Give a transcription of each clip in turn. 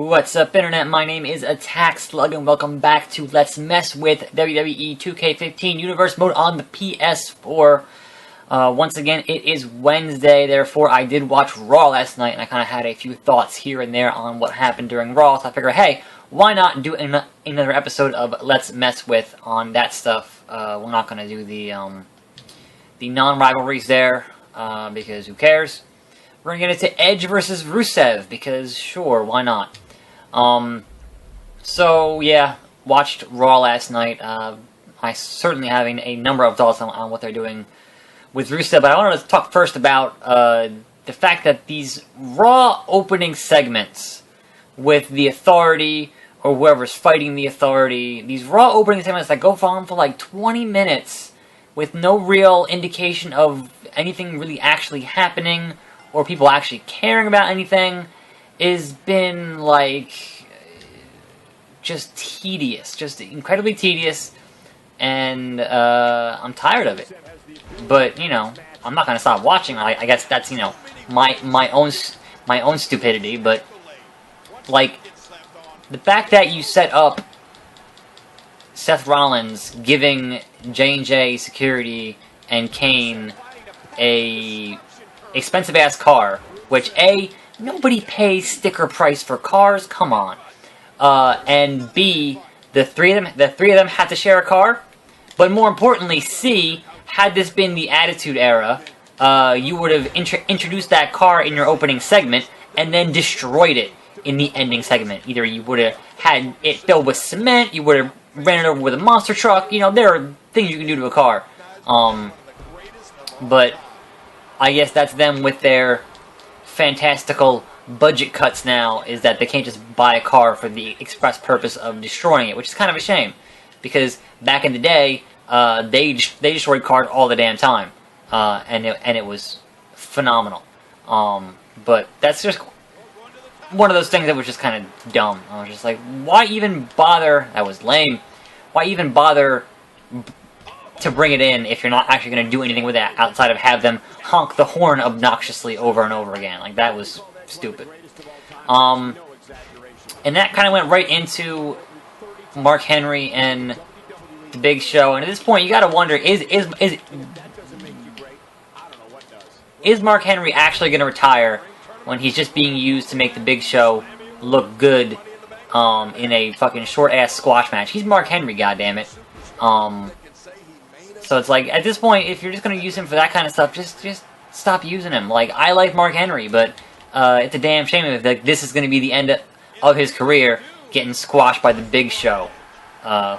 What's up, Internet? My name is Attack Slug, and welcome back to Let's Mess with WWE 2K15 Universe Mode on the PS4. Once again, it is Wednesday, therefore I did watch Raw last night, and I kind of had a few thoughts here and there on what happened during Raw, so I figured, hey, why not do another episode of Let's Mess With on that stuff. We're not going to do the non-rivalries there, because who cares? We're going to get into Edge versus Rusev, because sure, why not? So, yeah, watched Raw last night. I certainly having a number of thoughts on what they're doing with Rusev, but I wanted to talk first about the fact that these Raw opening segments with the Authority, or whoever's fighting the Authority, these Raw opening segments that go on for like 20 minutes with no real indication of anything really actually happening, or people actually caring about anything, has been, like, just tedious. Just incredibly tedious, and I'm tired of it. But, you know, I'm not going to stop watching. I guess that's, you know, my own stupidity, but, like, the fact that you set up Seth Rollins giving J&J Security and Kane a expensive-ass car, which, A, nobody pays sticker price for cars, come on. And B, the three of them had to share a car, but more importantly, C, had this been the Attitude Era, you would have introduced that car in your opening segment, and then destroyed it in the ending segment. Either you would have had it filled with cement, you would have ran it over with a monster truck, you know, there are things you can do to a car. But I guess that's them with their fantastical budget cuts now, is that they can't just buy a car for the express purpose of destroying it, which is kind of a shame, because back in the day, they destroyed cars all the damn time, and it was phenomenal. But that's just one of those things that was just kind of dumb. I was just like, why even bother? That was lame. Why even bother to bring it in if you're not actually going to do anything with it outside of have them honk the horn obnoxiously over and over again? Like, that was stupid. And that kind of went right into Mark Henry and the Big Show. And at this point, you got to wonder, is Mark Henry actually going to retire when he's just being used to make the Big Show look good in a fucking short-ass squash match? He's Mark Henry, goddammit. So it's like, at this point, if you're just going to use him for that kind of stuff, just stop using him. Like, I like Mark Henry, but it's a damn shame if this is going to be the end of his career, getting squashed by the Big Show,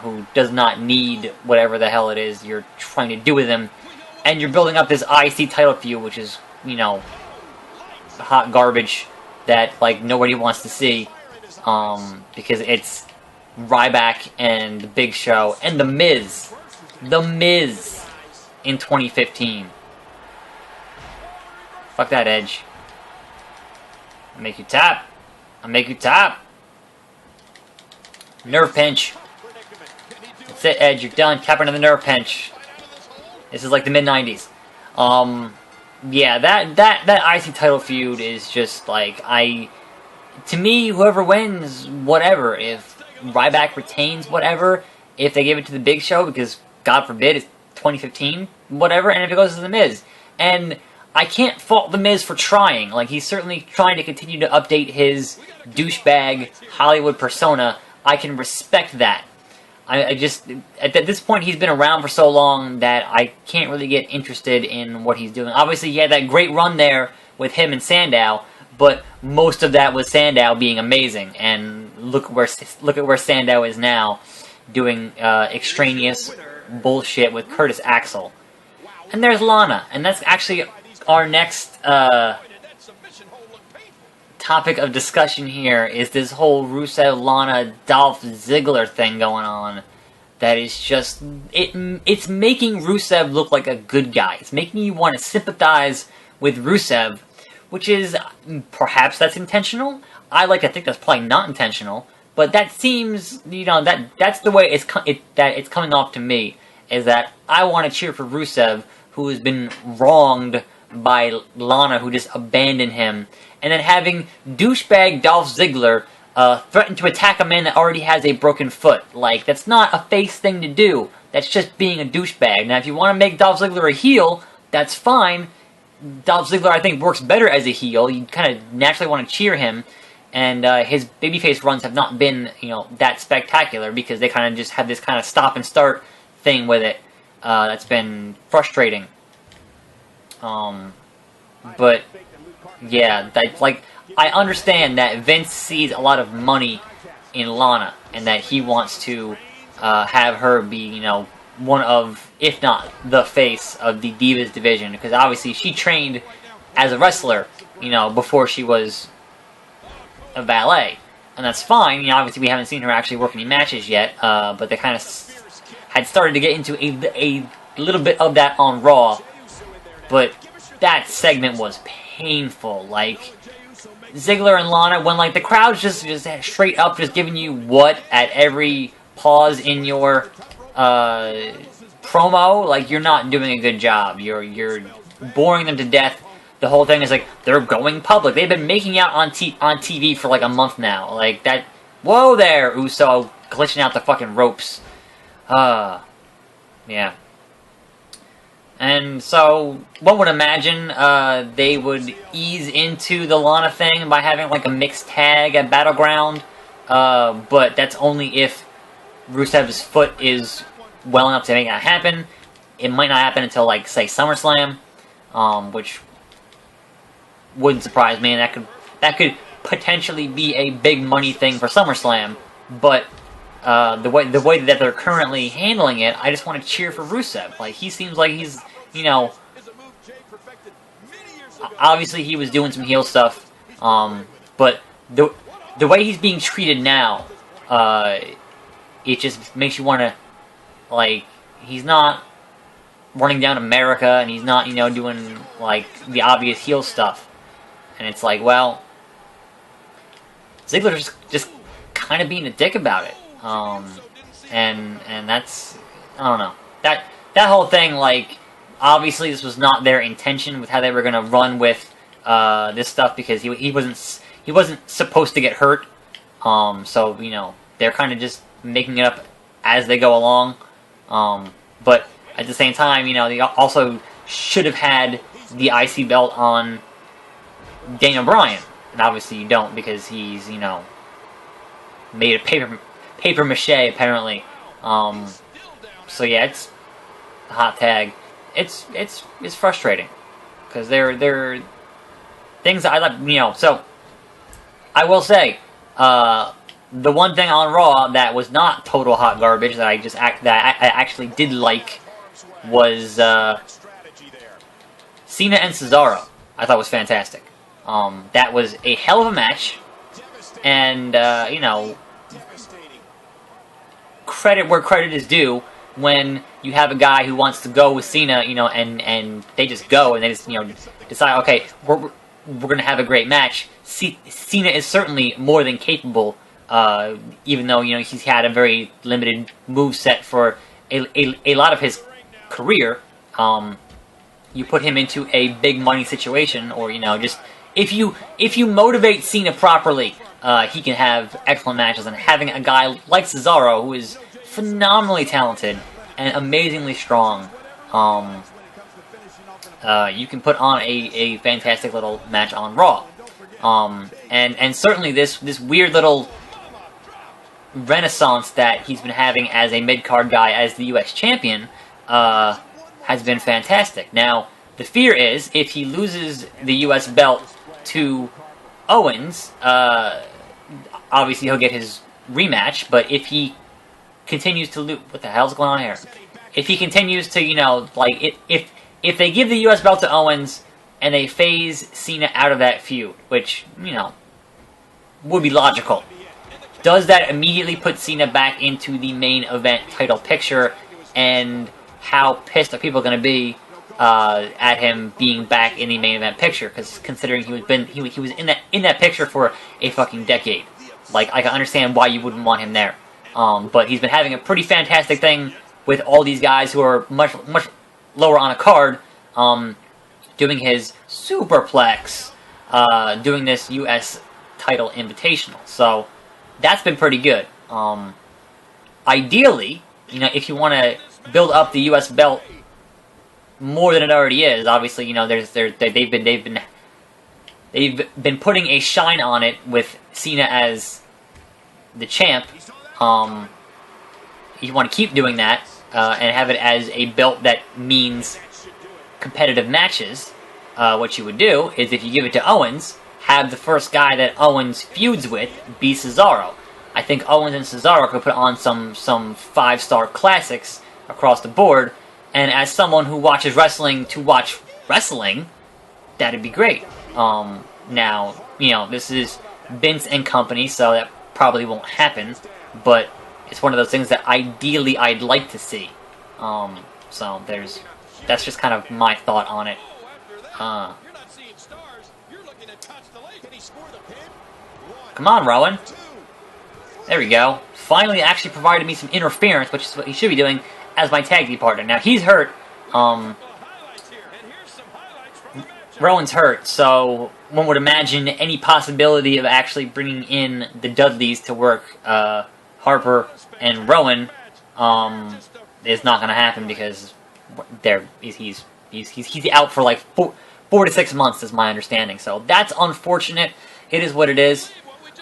who does not need whatever the hell it is you're trying to do with him. And you're building up this IC title feud, which is, you know, hot garbage that, like, nobody wants to see, because it's Ryback and the Big Show and The Miz in 2015. Fuck that, Edge. I'll make you tap. Nerve pinch. That's it, Edge, you're done. Tap into the nerve pinch. This is like the mid-90s. Yeah, that IC title feud is just like, to me, whoever wins, whatever. If Ryback retains, whatever. If they give it to the Big Show, because God forbid it's 2015, whatever. And if it goes to the Miz, and I can't fault the Miz for trying. Like, he's certainly trying to continue to update his douchebag Hollywood persona. I can respect that. I just, at this point, he's been around for so long that I can't really get interested in what he's doing. Obviously, he had that great run there with him and Sandow, but most of that was Sandow being amazing. And look at where Sandow is now, doing extraneous bullshit with Curtis Axel. And there's Lana, and that's actually our next topic of discussion here, is this whole Rusev, Lana, Dolph Ziggler thing going on. That is just, it's making Rusev look like a good guy. It's making you want to sympathize with Rusev, which is, perhaps that's intentional. I like to think that's probably not intentional, but that seems, you know, that's the way it's coming off to me, is that I want to cheer for Rusev, who has been wronged by Lana, who just abandoned him, and then having douchebag Dolph Ziggler threaten to attack a man that already has a broken foot. Like, that's not a face thing to do. That's just being a douchebag. Now, if you want to make Dolph Ziggler a heel, that's fine. Dolph Ziggler, I think, works better as a heel. You kind of naturally want to cheer him. And his babyface runs have not been, that spectacular because they kind of just have this kind of stop and start thing with it. That's been frustrating. But yeah, I understand that Vince sees a lot of money in Lana, and that he wants to have her be, one of, if not the face of the Divas division, because obviously she trained as a wrestler, before she was a valet, and that's fine. Obviously we haven't seen her actually work any matches yet, but they kind of had started to get into a little bit of that on Raw, but that segment was painful. Like, Ziggler and Lana, when the crowd's just straight up just giving you what at every pause in your promo, you're not doing a good job. You're boring them to death. The whole thing is they're going public. They've been making out on TV for a month now. That. Whoa there, Uso, glitching out the fucking ropes. Yeah. And so, one would imagine they would ease into the Lana thing by having a mixed tag at Battleground, but that's only if Rusev's foot is well enough to make that happen. It might not happen until, say, SummerSlam, which wouldn't surprise me, and that could potentially be a big money thing for SummerSlam, but the way that they're currently handling it, I just want to cheer for Rusev. He seems like he's, obviously he was doing some heel stuff, but the way he's being treated now, it just makes you want to, he's not running down America, and he's not, doing, the obvious heel stuff. And it's well, Ziggler's just kind of being a dick about it. And that's, I don't know. That whole thing, obviously this was not their intention with how they were going to run with this stuff, because he wasn't supposed to get hurt. So, they're kind of just making it up as they go along. But at the same time, they also should have had the IC belt on Daniel Bryan. And obviously you don't, because he's, made of paper mache, apparently. So yeah, it's a hot tag. It's frustrating, because they're things that I like, so I will say, the one thing on Raw that was not total hot garbage that I actually did like was Cena and Cesaro. I thought was fantastic. That was a hell of a match, and credit where credit is due when you have a guy who wants to go with Cena, and they just go and they just decide, okay, we're gonna have a great match. Cena is certainly more than capable, even though he's had a very limited moveset for a lot of his career. You put him into a big money situation, or just if you motivate Cena properly, he can have excellent matches. And having a guy like Cesaro, who is phenomenally talented and amazingly strong, you can put on a fantastic little match on Raw. And certainly this weird little renaissance that he's been having as a mid-card guy, as the U.S. champion, has been fantastic. Now, the fear is, if he loses the U.S. belt to Owens, obviously he'll get his rematch, but if he continues to lose... What the hell's going on here? If he continues to, if they give the U.S. belt to Owens, and they phase Cena out of that feud, which, would be logical, does that immediately put Cena back into the main event title picture, and how pissed are people going to be at him being back in the main event picture? Because considering he was in that picture for a fucking decade, I can understand why you wouldn't want him there. But he's been having a pretty fantastic thing with all these guys who are much lower on a card, doing his superplex, doing this U.S. title invitational. So that's been pretty good. Ideally, you know, if you want to build up the U.S. belt more than it already is, obviously, you know, they've been putting a shine on it with Cena as the champ. You want to keep doing that and have it as a belt that means competitive matches. What you would do is, if you give it to Owens, have the first guy that Owens feuds with be Cesaro. I think Owens and Cesaro could put on some 5-star classics across the board, and as someone who watches wrestling to watch wrestling, that'd be great. Now, you know, this is Vince and company, so that probably won't happen, but it's one of those things that ideally I'd like to see. So that's just kind of my thought on it. Come on, Rowan. There we go. Finally actually provided me some interference, which is what he should be doing as my tag team partner. Now, he's hurt. Rowan's hurt, so one would imagine any possibility of actually bringing in the Dudleys to work Harper and Rowan is not going to happen because he's out for like 4 to 6 months, is my understanding. So that's unfortunate. It is what it is.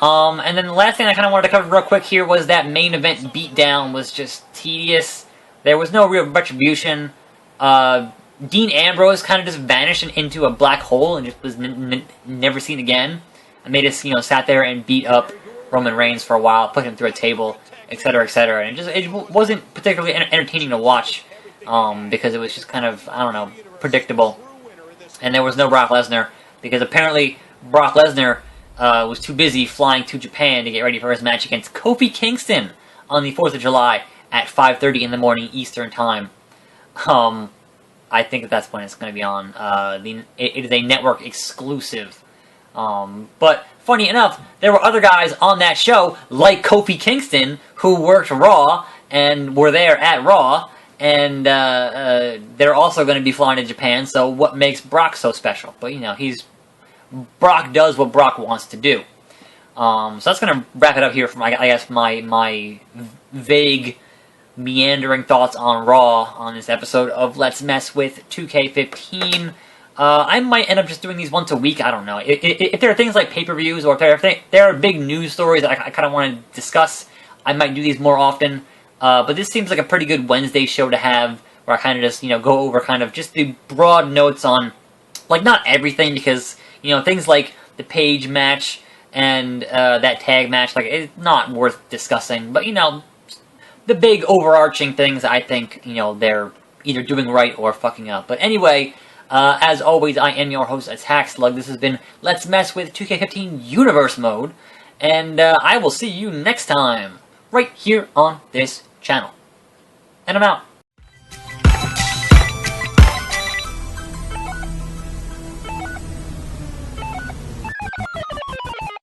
And then the last thing I kind of wanted to cover real quick here was that main event beatdown was just tedious. There was no real retribution. Dean Ambrose kind of just vanished into a black hole and just was never seen again. I made us, you know, sat there and beat up Roman Reigns for a while, put him through a table, etc., etc. And it wasn't particularly entertaining to watch because it was just kind of, I don't know, predictable. And there was no Brock Lesnar because apparently Brock Lesnar was too busy flying to Japan to get ready for his match against Kofi Kingston on the 4th of July at 5:30 in the morning Eastern Time. I think that's when it's going to be on. It is a network exclusive. But funny enough, there were other guys on that show, like Kofi Kingston, who worked Raw and were there at Raw, and they're also going to be flying to Japan. So what makes Brock so special? But you know, Brock does what Brock wants to do. So that's going to wrap it up here for I guess my vague, meandering thoughts on Raw on this episode of Let's Mess with 2K15. I might end up just doing these once a week. I don't know. If there are things like pay-per-views or if there are big news stories that I kind of want to discuss, I might do these more often. But this seems like a pretty good Wednesday show to have, where I kind of just, you know, go over kind of just the broad notes on, like, not everything, because, you know, things like the Paige match and that tag match, like, it's not worth discussing. But, you know, the big overarching things, I think, you know, they're either doing right or fucking up. But anyway, as always, I am your host, Attack Slug. This has been Let's Mess with 2K15 Universe Mode. And I will see you next time, right here on this channel. And I'm out.